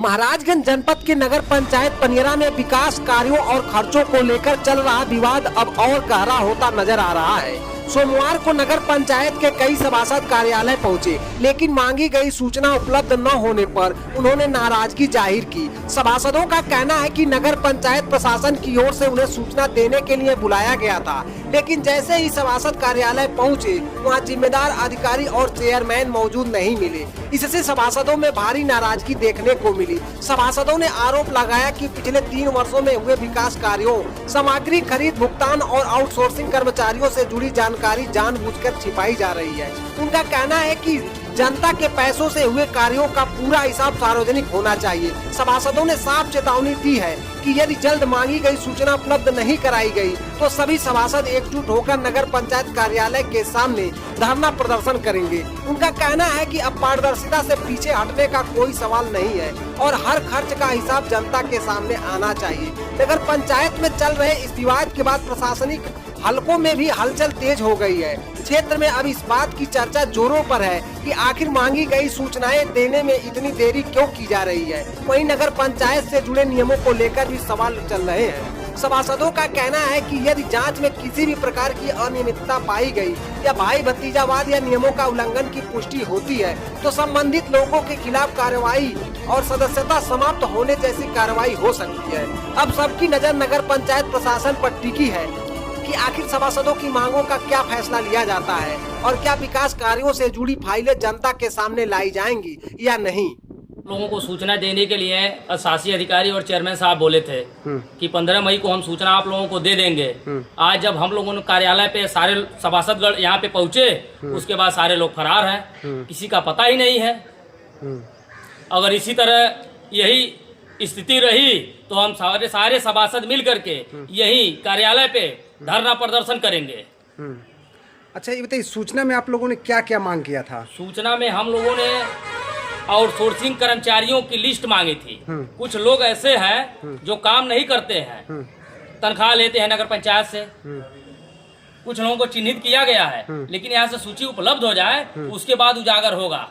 महाराजगंज जनपद के नगर पंचायत पनियरा में विकास कार्यों और खर्चों को लेकर चल रहा विवाद अब और गहरा होता नजर आ रहा है। सोमवार को नगर पंचायत के कई सभासद कार्यालय पहुंचे, लेकिन मांगी गई सूचना उपलब्ध न होने पर उन्होंने नाराजगी जाहिर की। सभासदों का कहना है कि नगर पंचायत प्रशासन की ओर से उन्हें सूचना देने के लिए बुलाया गया था, लेकिन जैसे ही सभासद कार्यालय पहुंचे वहां जिम्मेदार अधिकारी और चेयरमैन मौजूद नहीं मिले। इससे सभासदों में भारी नाराजगी देखने को मिली। सभासदों ने आरोप लगाया कि पिछले 3 वर्षों में हुए विकास कार्यों, सामग्री खरीद, भुगतान और आउटसोर्सिंग कर्मचारियों से जुड़ी जानकारी जानबूझकर छिपाई जा रही है। उनका कहना है कि जनता के पैसों से हुए कार्यों का पूरा हिसाब सार्वजनिक होना चाहिए। सभासदों ने साफ चेतावनी दी है कि यदि जल्द मांगी गई सूचना उपलब्ध नहीं कराई गई तो सभी सभासद एकजुट होकर नगर पंचायत कार्यालय के सामने धरना प्रदर्शन करेंगे। उनका कहना है कि अब पारदर्शिता से पीछे हटने का कोई सवाल नहीं है और हर खर्च का हिसाब जनता के सामने आना चाहिए। नगर पंचायत में चल रहे इस विवाद के बाद प्रशासनिक हलकों में भी हलचल तेज हो गई है। क्षेत्र में अब इस बात की चर्चा जोरों पर है कि आखिर मांगी गई सूचनाएं देने में इतनी देरी क्यों की जा रही है। वहीं नगर पंचायत से जुड़े नियमों को लेकर भी सवाल चल रहे हैं। सभासदों का कहना है कि यदि जांच में किसी भी प्रकार की अनियमितता पाई गई या भाई भतीजावाद या नियमों का उल्लंघन की पुष्टि होती है तो संबंधित लोगों के खिलाफ कार्रवाई और सदस्यता समाप्त होने जैसी कार्रवाई हो सकती है। अब सबकी नजर नगर पंचायत प्रशासन पर टिकी है कि आखिर सभासदों की मांगों का क्या फैसला लिया जाता है और क्या विकास कार्यों से जुड़ी फाइलें जनता के सामने लाई जाएंगी या नहीं। लोगों को सूचना देने के लिए शासी अधिकारी और चेयरमैन साहब बोले थे कि 15 मई को हम सूचना आप लोगों को दे देंगे। आज जब हम लोगों ने कार्यालय पे सारे सभासदगण यहाँ पे पहुँचे, उसके बाद सारे लोग फरार हैं, किसी का पता ही नहीं है। अगर इसी तरह यही स्थिति रही तो हम सारे सभासद मिल करके यही कार्यालय पे धरना प्रदर्शन करेंगे। अच्छा, ये बताइए, सूचना में आप लोगों ने क्या क्या मांग किया था? सूचना में हम लोगों ने आउटसोर्सिंग कर्मचारियों की लिस्ट मांगी थी। कुछ लोग ऐसे हैं जो काम नहीं करते हैं, तनख्वाह लेते हैं नगर पंचायत से। कुछ लोगों को चिन्हित किया गया है, लेकिन यहाँ से सूची उपलब्ध हो जाए उसके बाद उजागर होगा।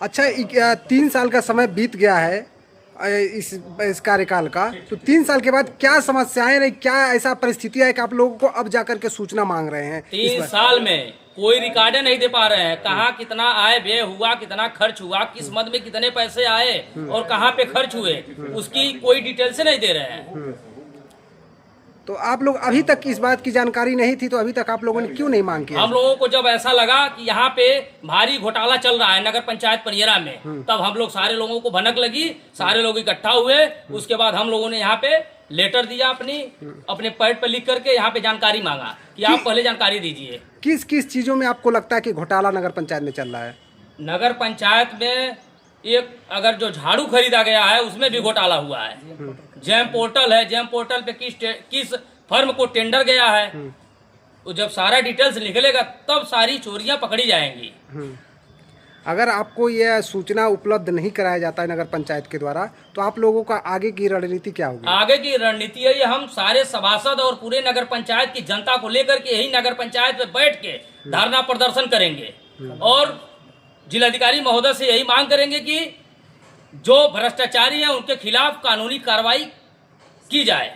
अच्छा, 3 साल का समय बीत गया है इस कार्यकाल का, तो 3 साल के बाद क्या समस्याएं रही, क्या ऐसा परिस्थितियां है कि आप लोगों को अब जाकर के सूचना मांग रहे हैं? 3 साल में कोई रिकॉर्ड नहीं दे पा रहे हैं। कहाँ कितना आय व्यय हुआ, कितना खर्च हुआ, किस मद में कितने पैसे आए और कहाँ पे खर्च हुए, उसकी कोई डिटेल से नहीं दे रहे हैं। तो आप लोग अभी तक इस बात की जानकारी नहीं थी, तो अभी तक आप लोगों ने क्यों नहीं मांग किया? हम लोगों को जब ऐसा लगा कि यहाँ पे भारी घोटाला चल रहा है नगर पंचायत पनियरा में, तब हम लोग सारे लोगों को भनक लगी, सारे लोग इकट्ठा हुए। उसके बाद हम लोगों ने यहाँ पे लेटर दिया, अपने पैड पर लिख करके यहाँ पे जानकारी मांगा कि आप पहले जानकारी दीजिए। किस किस चीजों में आपको लगता है कि घोटाला नगर पंचायत में चल रहा है? नगर पंचायत में एक अगर जो झाड़ू खरीदा गया है उसमें भी घोटाला हुआ है। जैम पोर्टल है, जैम पोर्टल पे किस फर्म को टेंडर गया है, तो जब सारा डिटेल्स निकलेगा तब सारी चोरियां पकड़ी जाएंगी। अगर आपको यह सूचना उपलब्ध नहीं कराया जाता है नगर पंचायत के द्वारा, तो आप लोगों का आगे की रणनीति क्या होगी? आगे की रणनीति है ये, हम सारे सभासद और पूरे नगर पंचायत की जनता को लेकर के यही नगर पंचायत में बैठ के धरना प्रदर्शन करेंगे और जिलाधिकारी महोदय से यही मांग करेंगे कि जो भ्रष्टाचारी है उनके खिलाफ कानूनी कार्रवाई की जाए।